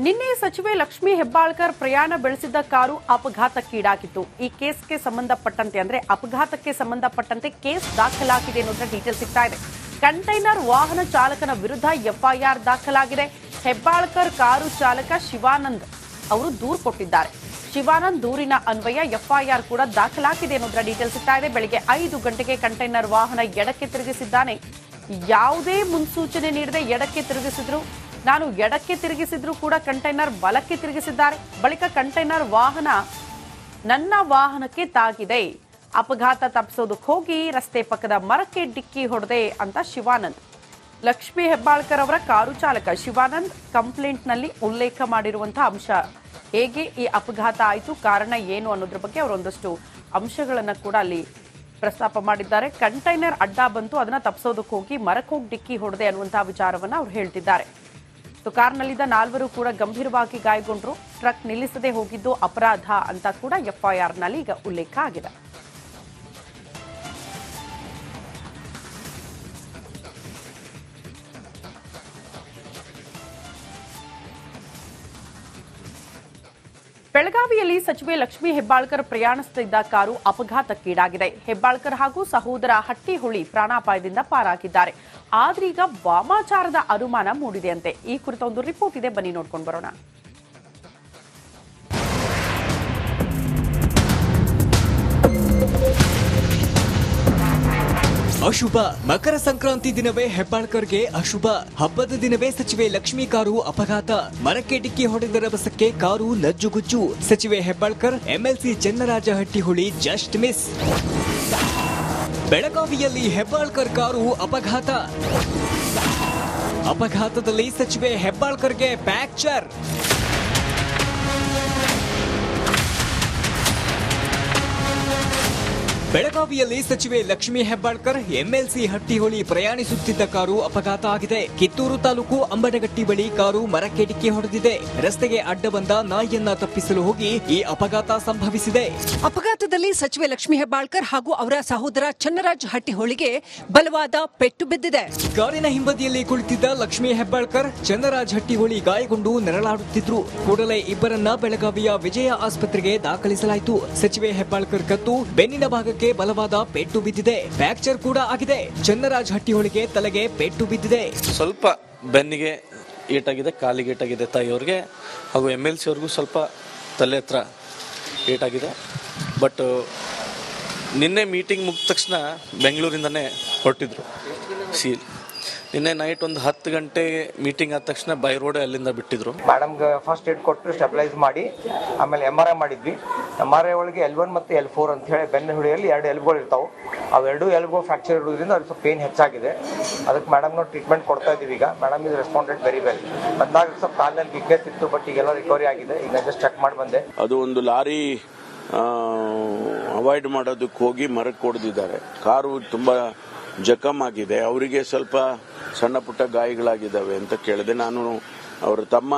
ನಿನ್ನೆ ಸಚಿವೆ ಲಕ್ಷ್ಮೀ ಹೆಬ್ಬಾಳ್ಕರ್ ಪ್ರಯಾಣ ಬೆಳೆಸಿದ್ದ ಕಾರು ಅಪಘಾತಕ್ಕೀಡಾಗಿತ್ತು. ಈ ಕೇಸ್ಗೆ ಸಂಬಂಧಪಟ್ಟಂತೆ ಅಂದ್ರೆ ಅಪಘಾತಕ್ಕೆ ಸಂಬಂಧಪಟ್ಟಂತೆ ಕೇಸ್ ದಾಖಲಾಗಿದೆ ಅನ್ನೋದ್ರ ಡೀಟೇಲ್ ಸಿಗ್ತಾ ಇದೆ. ಕಂಟೈನರ್ ವಾಹನ ಚಾಲಕನ ವಿರುದ್ಧ ಎಫ್ಐಆರ್ ದಾಖಲಾಗಿದೆ. ಹೆಬ್ಬಾಳ್ಕರ್ ಕಾರು ಚಾಲಕ ಶಿವಾನಂದ್ ಅವರು ದೂರು ಕೊಟ್ಟಿದ್ದಾರೆ. ಶಿವಾನಂದ್ ದೂರಿನ ಅನ್ವಯ ಎಫ್ಐಆರ್ ಕೂಡ ದಾಖಲಾಗಿದೆ ಅನ್ನೋದ್ರ ಡೀಟೇಲ್ ಸಿಗ್ತಾ ಇದೆ. ಬೆಳಗ್ಗೆ 5 ಗಂಟೆಗೆ ಕಂಟೈನರ್ ವಾಹನ ಎಡಕ್ಕೆ ತಿರುಗಿಸಿದ್ದಾನೆ. ಯಾವುದೇ ಮುನ್ಸೂಚನೆ ನೀಡದೆ ಎಡಕ್ಕೆ ತಿರುಗಿಸಿದ್ರು. ನಾನು ಎಡಕ್ಕೆ ತಿರುಗಿಸಿದ್ರು ಕೂಡ ಕಂಟೈನರ್ ಬಲಕ್ಕೆ ತಿರುಗಿಸಿದ್ದಾರೆ. ಬಳಿಕ ಕಂಟೈನರ್ ವಾಹನ ನನ್ನ ವಾಹನಕ್ಕೆ ತಾಗಿದೆ. ಅಪಘಾತ ತಪ್ಪಿಸೋದಕ್ಕೆ ಹೋಗಿ ರಸ್ತೆ ಪಕ್ಕದ ಮರಕ್ಕೆ ಡಿಕ್ಕಿ ಹೊಡೆದೆ ಅಂತ ಶಿವಾನಂದ್. ಲಕ್ಷ್ಮೀ ಹೆಬ್ಬಾಳ್ಕರ್ ಅವರ ಕಾರು ಚಾಲಕ ಶಿವಾನಂದ್ ಕಂಪ್ಲೇಂಟ್ನಲ್ಲಿ ಉಲ್ಲೇಖ ಮಾಡಿರುವಂತಹ ಅಂಶ, ಹೇಗೆ ಈ ಅಪಘಾತ ಆಯಿತು, ಕಾರಣ ಏನು ಅನ್ನೋದ್ರ ಬಗ್ಗೆ ಅವರೊಂದಷ್ಟು ಅಂಶಗಳನ್ನು ಕೂಡ ಅಲ್ಲಿ ಪ್ರಸ್ತಾಪ ಮಾಡಿದ್ದಾರೆ. ಕಂಟೈನರ್ ಅಡ್ಡ ಬಂತು, ಅದನ್ನ ತಪ್ಪಿಸೋದಕ್ಕೆ ಹೋಗಿ ಮರಕ್ಕೆ ಹೋಗಿ ಡಿಕ್ಕಿ ಹೊಡೆದೆ ಅನ್ನುವಂತಹ ವಿಚಾರವನ್ನು ಅವರು ಹೇಳ್ತಿದ್ದಾರೆ. ಕಾರ್ನಲ್ಲಿದ್ದ 4 ಕೂಡ ಗಂಭೀರವಾಗಿ ಗಾಯಗೊಂಡರು. ಟ್ರಕ್ ನಿಲ್ಲಿಸದೆ ಹೋಗಿದ್ದು ಅಪರಾಧ ಅಂತ ಕೂಡ ಎಫ್ಐಆರ್ನಲ್ಲಿ ಈಗ ಉಲ್ಲೇಖ ಆಗಿದೆ. ಬೆಳಗಾವಿಯಲ್ಲಿ ಸಚಿವೆ ಲಕ್ಷ್ಮೀ ಹೆಬ್ಬಾಳ್ಕರ್ ಪ್ರಯಾಣಿಸುತ್ತಿದ್ದ ಕಾರು ಅಪಘಾತಕ್ಕೀಡಾಗಿದೆ. ಹೆಬ್ಬಾಳ್ಕರ್ ಹಾಗೂ ಸಹೋದರ ಹಟ್ಟಿಹೊಳಿ ಪ್ರಾಣಾಪಾಯದಿಂದ ಪಾರಾಗಿದ್ದಾರೆ. ಆದ್ರೀಗ ವಾಮಾಚಾರದ ಅನುಮಾನ ಮೂಡಿದೆಯಂತೆ. ಈ ಕುರಿತ ಒಂದು ರಿಪೋರ್ಟ್ ಇದೆ, ಬನ್ನಿ ನೋಡ್ಕೊಂಡು ಬರೋಣ. ಅಶುಭ. ಮಕರ ಸಂಕ್ರಾಂತಿ ದಿನವೇ ಹೆಬ್ಬಾಳ್ಕರ್ಗೆ ಅಶುಭ. ಹಬ್ಬದ ದಿನವೇ ಸಚಿವೆ ಲಕ್ಷ್ಮೀ ಕಾರು ಅಪಘಾತ. ಮರಕ್ಕೆ ಡಿಕ್ಕಿ ಹೊಡೆದ ರಭಸಕ್ಕೆ ಕಾರು ನಜ್ಜುಗುಜ್ಜು. ಸಚಿವೆ Hebbalkar MLC Channaraja Hattiholi just miss. ಬೆಳಗಾವಿಯಲ್ಲಿ ಹೆಬ್ಬಾಳ್ಕರ್ ಕಾರು ಅಪಘಾತ. ಅಪಘಾತದಲ್ಲಿ ಸಚಿವೆ ಹೆಬ್ಬಾಳ್ಕರ್ಗೆ ಫ್ರಾಕ್ಚರ್. ಬೆಳಗಾವಿಯಲ್ಲಿ ಸಚಿವೆ ಲಕ್ಷ್ಮೀ ಹೆಬ್ಬಾಳ್ಕರ್ ಎಂಎಲ್ಸಿ ಹಟ್ಟಿಹೊಳಿ ಪ್ರಯಾಣಿಸುತ್ತಿದ್ದ ಕಾರು ಅಪಘಾತ ಆಗಿದೆ. ಕಿತ್ತೂರು ತಾಲೂಕು ಅಂಬನಗಟ್ಟಿ ಬಳಿ ಕಾರು ಮರಕ್ಕೆ ಡಿಕ್ಕಿ ಹೊಡೆದಿದೆ. ರಸ್ತೆಗೆ ಅಡ್ಡ ಬಂದ ನಾಯಿಯನ್ನ ತಪ್ಪಿಸಲು ಹೋಗಿ ಈ ಅಪಘಾತ ಸಂಭವಿಸಿದೆ. ಅಪಘಾತದಲ್ಲಿ ಸಚಿವೆ ಲಕ್ಷ್ಮೀ ಹೆಬ್ಬಾಳ್ಕರ್ ಹಾಗೂ ಅವರ ಸಹೋದರ ಚನ್ನರಾಜ್ ಹಟ್ಟಿಹೊಳಿಗೆ ಬಲವಾದ ಪೆಟ್ಟು ಬಿದ್ದಿದೆ. ಕಾರಿನ ಹಿಂಬದಿಯಲ್ಲಿ ಕುಳಿತಿದ್ದ ಲಕ್ಷ್ಮೀ ಹೆಬ್ಬಾಳ್ಕರ್, ಚನ್ನರಾಜ್ ಹಟ್ಟಿಹೊಳಿ ಗಾಯಗೊಂಡು ನೆರಳಾಡುತ್ತಿದ್ರು. ಕೂಡಲೇ ಇಬ್ಬರನ್ನ ಬೆಳಗಾವಿಯ ವಿಜಯ ಆಸ್ಪತ್ರೆಗೆ ದಾಖಲಿಸಲಾಯಿತು. ಸಚಿವೆ ಹೆಬ್ಬಾಳ್ಕರ್ ಕತ್ತು, ಬೆನ್ನಿನ ಭಾಗಕ್ಕೆ ಬಲವಾದ ಪೆಟ್ಟು ಬಿದ್ದಿದೆ. ಫ್ರಾಕ್ಚರ್ ಕೂಡ ಆಗಿದೆ. ಚನ್ನರಾಜ್ ಹಟ್ಟಿಹೊಳಿಗೆ ತಲೆಗೆ ಪೆಟ್ಟು ಬಿದ್ದಿದೆ. ಸ್ವಲ್ಪ ಬೆನ್ನಿಗೆ ಏಟಾಗಿದೆ, ಕಾಲಿಗೆ ಏಟಾಗಿದೆ ತಾಯಿಯವ್ರಿಗೆ, ಹಾಗೂ MLC ಅವ್ರಿಗೂ ಸ್ವಲ್ಪ ತಲೆ ಹತ್ರ ಏಟಾಗಿದೆ. ಬಟ್ ನಿನ್ನೆ ಮೀಟಿಂಗ್ ಮುಗಿದ ತಕ್ಷಣ ಬೆಂಗಳೂರಿಂದನೇ ಹೊರಟಿದ್ರು. ನಿನ್ನೆ ನೈಟ್ ಒಂದು 10 ಗಂಟೆ ಮೀಟಿಂಗ್ ಆದ ತಕ್ಷಣ ಬೈ ರೋಡ್ ಅಲ್ಲಿಂದ ಬಿಟ್ಟಿದ್ರು. ಮೇಡಮ್ಗೆ ಫಸ್ಟ್ ಏಡ್ ಕೊಟ್ಟು ಸ್ಟೆಬಿಲೈಸ್ ಮಾಡಿ ಆಮೇಲೆ MRI ಮಾಡಿದ್ವಿ. MRI ಒಳಗೆ L1 ಮತ್ತು L4 ಅಂತ ಹೇಳಿ ಬೆನ್ನ ಹುಳಿಯಲ್ಲಿ 2 ಎಲುಬುಗಳು ಇರ್ತಾವೆ. ಅವೆರಡು ಎಲುಬುಗಳು ಫ್ರಾಕ್ಚರ್ ಇರೋದ್ರಿಂದ ಅದು ಸ್ವಲ್ಪ ಪೇನ್ ಹೆಚ್ಚಾಗಿದೆ. ಅದಕ್ಕೆ ಮೇಡಮ್ ನಾವು ಟ್ರೀಟ್ಮೆಂಟ್ ಕೊಡ್ತಾ ಇದ್ದೀವಿ. ಈಗ ಮೇಡಮ್ ಇದು ರೆಸ್ಪಾಂಡೆಡ್ ವೆರಿ ವೆಲ್. ಬಂದಾಗ ಸ್ವಲ್ಪ ಕಾಲಿನಲ್ಲಿ ವೀಕ್ನೆಸ್ ಇತ್ತು, ಬಟ್ ಈಗೆಲ್ಲ ರಿಕವರಿ ಆಗಿದೆ. ಈಗ ಜಸ್ಟ್ ಚೆಕ್ ಮಾಡಿ ಬಂದೆ. ಅದು ಒಂದು ಲಾರಿ ಅವಾಯ್ಡ್ ಮಾಡೋದಕ್ಕೆ ಹೋಗಿ ಮರಕ್ಕೆ ಹೊಡೆದಿದ್ದಾರೆ. ಕಾರು ತುಂಬಾ ಜಖಮ್ ಆಗಿದೆ. ಅವರಿಗೆ ಸ್ವಲ್ಪ ಸಣ್ಣ ಪುಟ್ಟ ಗಾಯಗಳಾಗಿದ್ದಾವೆ ಅಂತ ಕೇಳಿದೆ. ನಾನು ಅವರ ತಮ್ಮ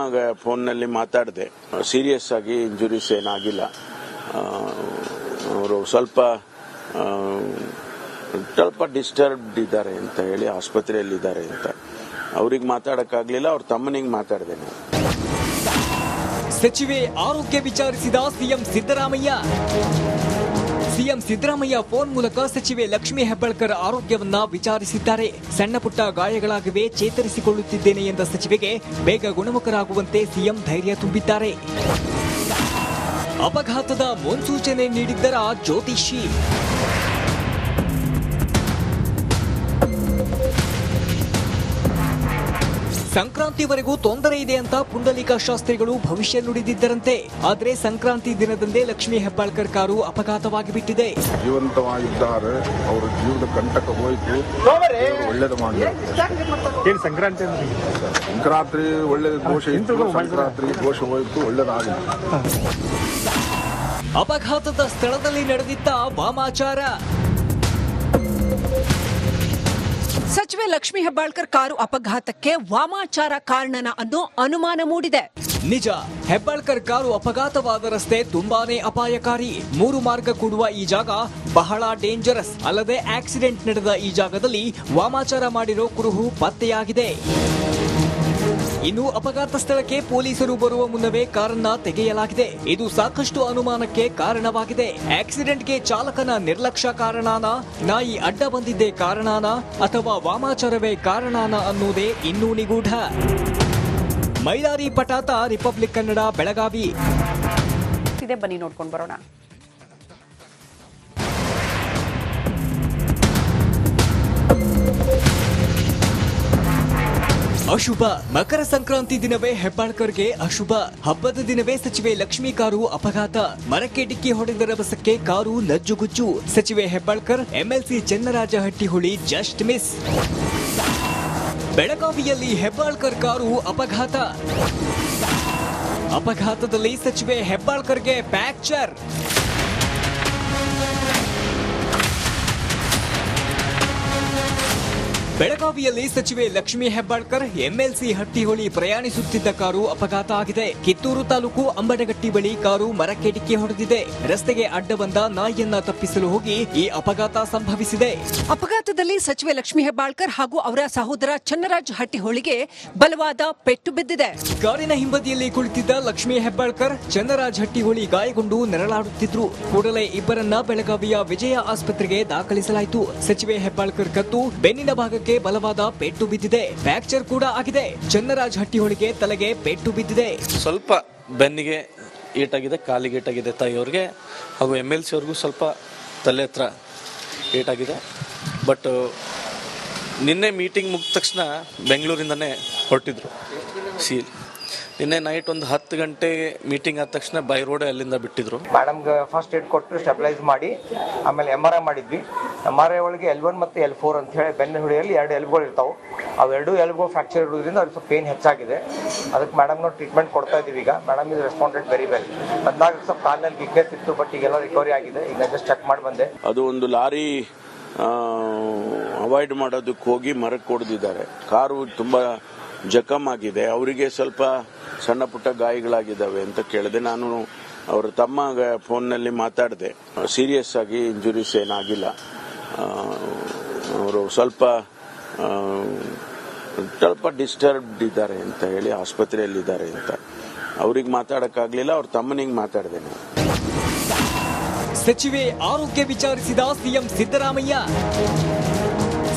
ಫೋನ್ನಲ್ಲಿ ಮಾತಾಡಿದೆ. ಸೀರಿಯಸ್ ಆಗಿ ಇಂಜುರೀಸ್ ಏನಾಗಿಲ್ಲ. ಅವರು ಸ್ವಲ್ಪ ಡಿಸ್ಟರ್ಬ್ಡ್ ಇದ್ದಾರೆ ಅಂತ ಹೇಳಿ ಆಸ್ಪತ್ರೆಯಲ್ಲಿದ್ದಾರೆ ಅಂತ. ಅವ್ರಿಗೆ ಮಾತಾಡಕ್ಕಾಗ್ಲಿಲ್ಲ. ಅವ್ರ ತಮ್ಮನಿಗೆ ಮಾತಾಡಿದೆ ನಾನು. ಸಚಿವೆ ಆರೋಗ್ಯ ವಿಚಾರಿಸಿದ ಸಿಎಂ ಸಿದ್ದರಾಮಯ್ಯ ಫೋನ್ ಮೂಲಕ ಸಚಿವೆ ಲಕ್ಷ್ಮೀ ಹೆಬ್ಬಾಳ್ಕರ್ ಆರೋಗ್ಯವನ್ನ ವಿಚಾರಿಸಿದ್ದಾರೆ. ಸಣ್ಣ ಪುಟ್ಟ ಗಾಯಗಳಾಗಿವೆ, ಚೇತರಿಸಿಕೊಳ್ಳುತ್ತಿದ್ದೇನೆ ಎಂದ ಸಚಿವೆಗೆ ಬೇಗ ಗುಣಮುಖರಾಗುವಂತೆ ಸಿಎಂ ಧೈರ್ಯ ತುಂಬಿದ್ದಾರೆ. ಅಪಘಾತದ ಮುನ್ಸೂಚನೆ ನೀಡಿದ್ದರ ಜ್ಯೋತಿಷಿ. ಸಂಕ್ರಾಂತಿವರೆಗೂ ತೊಂದರೆ ಇದೆ ಅಂತ ಪುಂಡಲೀಕ ಶಾಸ್ತ್ರಿಗಳು ಭವಿಷ್ಯ ನುಡಿದಿದ್ದರಂತೆ. ಆದರೆ ಸಂಕ್ರಾಂತಿ ದಿನದಂದೇ ಲಕ್ಷ್ಮೀ ಹೆಬ್ಬಾಳ್ಕರ್ ಕಾರು ಅಪಘಾತವಾಗಿ ಬಿಟ್ಟಿದೆ. ಜೀವಂತವಾಗಿದ್ದಾರೆ, ಅವರ ಜೀವನ ಕಂಟಕ ಹೋಯಿತು, ಒಳ್ಳೇದು ಮಾಡಲಿ. ಸಂಕ್ರಾಂತಿ ಒಳ್ಳೆಯ ಘೋಷ ಇತ್ತು, ಸಂಕ್ರಾಂತಿ ಘೋಷ ಹೋಯಿತು, ಒಳ್ಳೇದಾಗಲಿ. ಅಪಘಾತದ ಸ್ಥಳದಲ್ಲಿ ನಡೆದಿದ್ದ ವಾಮಾಚಾರ. ಸಚಿವೆ ಲಕ್ಷ್ಮೀ ಹೆಬ್ಬಾಳ್ಕರ್ ಕಾರು ಅಪಘಾತಕ್ಕೆ ವಾಮಾಚಾರ ಕಾರಣನ ಅನ್ನೋ ಅನುಮಾನ ಮೂಡಿದೆ. ನಿಜ, ಹೆಬ್ಬಾಳ್ಕರ್ ಕಾರು ಅಪಘಾತವಾದ ರಸ್ತೆ ತುಂಬಾನೇ ಅಪಾಯಕಾರಿ. 3 ಮಾರ್ಗ ಕೂಡುವ ಈ ಜಾಗ ಬಹಳ ಡೇಂಜರಸ್. ಅಲ್ಲದೆ ಆಕ್ಸಿಡೆಂಟ್ ನಡೆದ ಈ ಜಾಗದಲ್ಲಿ ವಾಮಾಚಾರ ಮಾಡಿರೋ ಕುರುಹು ಪತ್ತೆಯಾಗಿದೆ. ಇನ್ನು ಅಪಘಾತ ಸ್ಥಳಕ್ಕೆ ಪೊಲೀಸರು ಬರುವ ಮುನ್ನವೇ ಕಾರನ್ನ ತೆಗೆಯಲಾಗಿದೆ. ಇದು ಸಾಕಷ್ಟು ಅನುಮಾನಕ್ಕೆ ಕಾರಣವಾಗಿದೆ. ಆಕ್ಸಿಡೆಂಟ್ಗೆ ಚಾಲಕನ ನಿರ್ಲಕ್ಷ್ಯ ಕಾರಣನಾ, ನಾಯಿ ಅಡ್ಡ ಬಂದಿದ್ದೇ ಕಾರಣನಾ ಅಥವಾ ವಾಮಾಚಾರವೇ ಕಾರಣನಾ ಅನ್ನೋದೇ ಇನ್ನೂ ನಿಗೂಢ. ಮೈಲಾರಿ ಪಟಾತ, ರಿಪಬ್ಲಿಕ್ ಕನ್ನಡ, ಬೆಳಗಾವಿ. ಬನ್ನಿ ನೋಡ್ಕೊಂಡು ಬರೋಣ. ಅಶುಭ. ಮಕರ ಸಂಕ್ರಾಂತಿ ದಿನವೇ ಹೆಬ್ಬಾಳ್ಕರ್ಗೆ ಅಶುಭ. ಹಬ್ಬದ ದಿನವೇ ಸಚಿವೆ ಲಕ್ಷ್ಮೀ ಕಾರು ಅಪಘಾತ. ಮರಕ್ಕೆ ಡಿಕ್ಕಿ ಹೊಡೆದ ರಭಸಕ್ಕೆ ಕಾರು ನಜ್ಜುಗುಜ್ಜು. ಸಚಿವೆ Hebbalkar, MLC Channaraja Hattiholi just miss. ಬೆಳಗಾವಿಯಲ್ಲಿ ಹೆಬ್ಬಾಳ್ಕರ್ ಕಾರು ಅಪಘಾತ. ಅಪಘಾತದಲ್ಲಿ ಸಚಿವೆ ಹೆಬ್ಬಾಳ್ಕರ್ಗೆ ಫ್ರಾಕ್ಚರ್. ಬೆಳಗಾವಿಯಲ್ಲಿ ಸಚಿವೆ ಲಕ್ಷ್ಮೀ ಹೆಬ್ಬಾಳ್ಕರ್ ಎಂಎಲ್ಸಿ ಹಟ್ಟಿಹೊಳಿ ಪ್ರಯಾಣಿಸುತ್ತಿದ್ದ ಕಾರು ಅಪಘಾತ ಆಗಿದೆ. ಕಿತ್ತೂರು ತಾಲೂಕು ಅಂಬಡಗಟ್ಟಿ ಬಳಿ ಕಾರು ಮರಕ್ಕೆ ಡಿಕ್ಕಿ ಹೊಡೆದಿದೆ. ರಸ್ತೆಗೆ ಅಡ್ಡ ಬಂದ ನಾಯಿಯನ್ನ ತಪ್ಪಿಸಲು ಹೋಗಿ ಈ ಅಪಘಾತ ಸಂಭವಿಸಿದೆ. ಅಪಘಾತದಲ್ಲಿ ಸಚಿವೆ ಲಕ್ಷ್ಮೀ ಹೆಬ್ಬಾಳ್ಕರ್ ಹಾಗೂ ಅವರ ಸಹೋದರ ಚನ್ನರಾಜ್ ಹಟ್ಟಿಹೊಳಿಗೆ ಬಲವಾದ ಪೆಟ್ಟು ಬಿದ್ದಿದೆ. ಕಾರಿನ ಹಿಂಬದಿಯಲ್ಲಿ ಕುಳಿತಿದ್ದ ಲಕ್ಷ್ಮೀ ಹೆಬ್ಬಾಳ್ಕರ್, ಚನ್ನರಾಜ್ ಹಟ್ಟಿಹೊಳಿ ಗಾಯಗೊಂಡು ನೆರಳಾಡುತ್ತಿದ್ರು. ಕೂಡಲೇ ಇಬ್ಬರನ್ನ ಬೆಳಗಾವಿಯ ವಿಜಯ ಆಸ್ಪತ್ರೆಗೆ ದಾಖಲಿಸಲಾಯಿತು. ಸಚಿವೆ ಹೆಬ್ಬಾಳ್ಕರ್ ಕತ್ತು, ಬೆನ್ನಿನ ಭಾಗಕ್ಕೆ ಬಲವಾದ ಪೆಟ್ಟು ಬಿದ್ದಿದೆ. ಫ್ರಾಕ್ಚರ್ ಕೂಡ ಆಗಿದೆ. ಚನ್ನರಾಜ್ ಹಟ್ಟಿಹೊಳಿಗೆ ತಲೆಗೆ ಪೆಟ್ಟು ಬಿದ್ದಿದೆ. ಸ್ವಲ್ಪ ಬೆನ್ನಿಗೆ ಏಟಾಗಿದೆ, ಕಾಲಿಗೆ ಏಟಾಗಿದೆ ತಾಯಿಯವ್ರಿಗೆ, ಹಾಗೂ MLC ಅವ್ರಿಗೂ ಸ್ವಲ್ಪ ತಲೆ ಹತ್ರ ಏಟಾಗಿದೆ. ಬಟ್ ನಿನ್ನೆ ಮೀಟಿಂಗ್ ಮುಗಿದ ತಕ್ಷಣ ಬೆಂಗಳೂರಿಂದನೇ ಹೊರಟಿದ್ರು. ನಿನ್ನೆ ನೈಟ್ ಒಂದು 10 ಗಂಟೆಗೆ ಮೀಟಿಂಗ್ ಆದ ತಕ್ಷಣ ಬೈ ರೋಡ್ ಅಲ್ಲಿಂದ ಬಿಟ್ಟಿದ್ರು. ಮೇಡಮ್ಗೆ ಫಸ್ಟ್ ಏಡ್ ಕೊಟ್ಟು ಸ್ಟೆಬಿಲೈಸ್ ಮಾಡಿ ಆಮೇಲೆ MRI ಮಾಡಿದ್ವಿ. MRI ಒಳಗೆ L1 ಮತ್ತು L4 ಅಂತ ಹೇಳಿ ಬೆನ್ನ ಹುಡಿಯಲ್ಲಿ 2 ಎಲುಬುಗಳು ಇರ್ತಾವೆ. ಅವೆರಡು ಎಲುಬು ಫ್ರಾಕ್ಚರ್ ಇರೋದ್ರಿಂದ ಅವ್ರಿಗೆ ಸ್ವಲ್ಪ ಪೇನ್ ಹೆಚ್ಚಾಗಿದೆ. ಅದಕ್ಕೆ ಮೇಡಮ್ನ ಟ್ರೀಟ್ಮೆಂಟ್ ಕೊಡ್ತಾ ಇದ್ದೀವಿ. ಈಗ ಮೇಡಮ್ ಇದು ರೆಸ್ಪಾಂಡೆಡ್ ವೆರಿ ವೆಲ್. ಬಂದಾಗ ಸ್ವಲ್ಪ ಕಾಲಿನಲ್ಲಿ ವೀಕ್ನೆಸ್ ಇತ್ತು, ಬಟ್ ಈಗೆಲ್ಲ ರಿಕವರಿ ಆಗಿದೆ. ಈಗ ಜಸ್ಟ್ ಚೆಕ್ ಮಾಡಿ ಬಂದೆ. ಅದು ಒಂದು ಲಾರಿ ಅವಾಯ್ಡ್ ಮಾಡೋದಕ್ಕೆ ಹೋಗಿ ಮರಕ್ಕೆ ಹೊಡೆದಿದ್ದಾರೆ. ಕಾರು ತುಂಬಾ ಜಖಮ್ ಆಗಿದೆ. ಅವರಿಗೆ ಸ್ವಲ್ಪ ಸಣ್ಣ ಪುಟ್ಟ ಗಾಯಗಳಾಗಿದ್ದಾವೆ ಅಂತ ಕೇಳಿದೆ. ನಾನು ಅವರ ತಮ್ಮ ಫೋನ್ನಲ್ಲಿ ಮಾತಾಡಿದೆ. ಸೀರಿಯಸ್ ಆಗಿ ಇಂಜುರೀಸ್ ಏನಾಗಿಲ್ಲ. ಅವರು ಸ್ವಲ್ಪ ಡಿಸ್ಟರ್ಬ್ಡ್ ಇದ್ದಾರೆ ಅಂತ ಹೇಳಿ ಆಸ್ಪತ್ರೆಯಲ್ಲಿದ್ದಾರೆ ಅಂತ. ಅವ್ರಿಗೆ ಮಾತಾಡಕ್ಕಾಗ್ಲಿಲ್ಲ. ಅವ್ರ ತಮ್ಮನಿಗೆ ಮಾತಾಡಿದೆ. ಸಚಿವೆ ಆರೋಗ್ಯ ವಿಚಾರಿಸಿದ CM Siddaramaiah.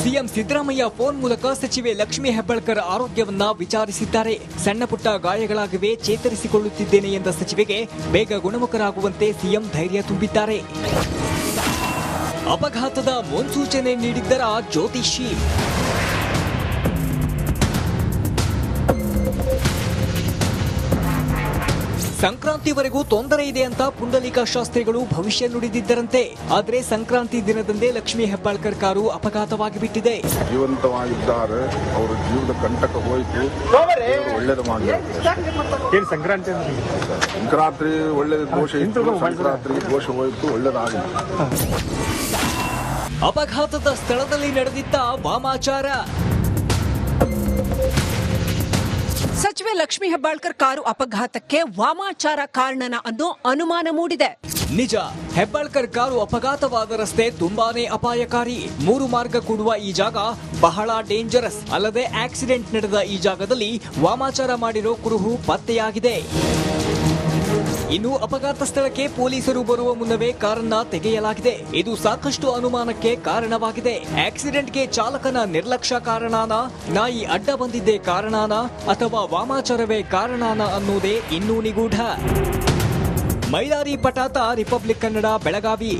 CM Siddaramaiah phone ಮೂಲಕ ಸಚಿವೆ ಲಕ್ಷ್ಮೀ ಹೆಬ್ಬಾಳ್ಕರ್ ಆರೋಗ್ಯವನ್ನ ವಿಚಾರಿಸಿದ್ದಾರೆ. ಸಣ್ಣ ಪುಟ್ಟ ಗಾಯಗಳಾಗಿವೆ, ಚೇತರಿಸಿಕೊಳ್ಳುತ್ತಿದ್ದೇನೆ ಎಂದ ಸಚಿವೆಗೆ ಬೇಗ ಗುಣಮುಖರಾಗುವಂತೆ ಸಿಎಂ ಧೈರ್ಯ ತುಂಬಿದ್ದಾರೆ. ಅಪಘಾತದ ಮುನ್ಸೂಚನೆ ನೀಡಿದ್ದರ ಜ್ಯೋತಿಷಿ. ಸಂಕ್ರಾಂತಿವರೆಗೂ ತೊಂದರೆ ಇದೆ ಅಂತ ಪುಂಡಲೀಕ ಶಾಸ್ತ್ರಿಗಳು ಭವಿಷ್ಯ ನುಡಿದಿದ್ದರಂತೆ. ಆದರೆ ಸಂಕ್ರಾಂತಿ ದಿನದಂದೇ ಲಕ್ಷ್ಮೀ ಹೆಬ್ಬಾಳ್ಕರ್ ಕಾರು ಅಪಘಾತವಾಗಿ ಬಿಟ್ಟಿದೆ. ಜೀವಂತವಾಗಿದ್ದಾರೆ. ಅವರ ಜೀವದ ಕಂಟಕ ಹೋಯಿತು. ಒಳ್ಳೇದು ಮಾಡಿ ಸಂಕ್ರಾಂತಿ ಒಳ್ಳೆ ದೋಷ ಇತ್ತು. ಸಂಕ್ರಾಂತಿ ದೋಷ ಹೋಯಿತು, ಒಳ್ಳೇದಾಗಿದೆ. ಅಪಘಾತದ ಸ್ಥಳದಲ್ಲಿ ನಡೆದಿದ್ದ ವಾಮಾಚಾರ. ಸಚಿವೆ ಲಕ್ಷ್ಮೀ ಹೆಬ್ಬಾಳ್ಕರ್ ಕಾರು ಅಪಘಾತಕ್ಕೆ ವಾಮಾಚಾರ ಕಾರಣನ ಅನ್ನೋ ಅನುಮಾನ ಮೂಡಿದೆ. ನಿಜ, ಹೆಬ್ಬಾಳ್ಕರ್ ಕಾರು ಅಪಘಾತವಾದ ರಸ್ತೆ ತುಂಬಾನೇ ಅಪಾಯಕಾರಿ. 3 ಮಾರ್ಗ ಕೂಡುವ ಈ ಜಾಗ ಬಹಳ ಡೇಂಜರಸ್. ಅಲ್ಲದೆ ಆಕ್ಸಿಡೆಂಟ್ ನಡೆದ ಈ ಜಾಗದಲ್ಲಿ ವಾಮಾಚಾರ ಮಾಡಿರೋ ಕುರುಹು ಪತ್ತೆಯಾಗಿದೆ. ಇನ್ನು ಅಪಘಾತ ಸ್ಥಳಕ್ಕೆ ಪೊಲೀಸರು ಬರುವ ಮುನ್ನವೇ ಕಾರನ್ನ ತೆಗೆಯಲಾಗಿದೆ. ಇದು ಸಾಕಷ್ಟು ಅನುಮಾನಕ್ಕೆ ಕಾರಣವಾಗಿದೆ. ಆಕ್ಸಿಡೆಂಟ್ಗೆ ಚಾಲಕನ ನಿರ್ಲಕ್ಷ್ಯ ಕಾರಣನಾ, ನಾಯಿ ಅಡ್ಡ ಬಂದಿದ್ದೇ ಕಾರಣನಾ ಅಥವಾ ವಾಮಾಚಾರವೇ ಕಾರಣನಾ ಅನ್ನೋದೇ ಇನ್ನೂ ನಿಗೂಢ. ಮೈಲಾರಿ ಪಟಾತ, ರಿಪಬ್ಲಿಕ್ ಕನ್ನಡ, ಬೆಳಗಾವಿ.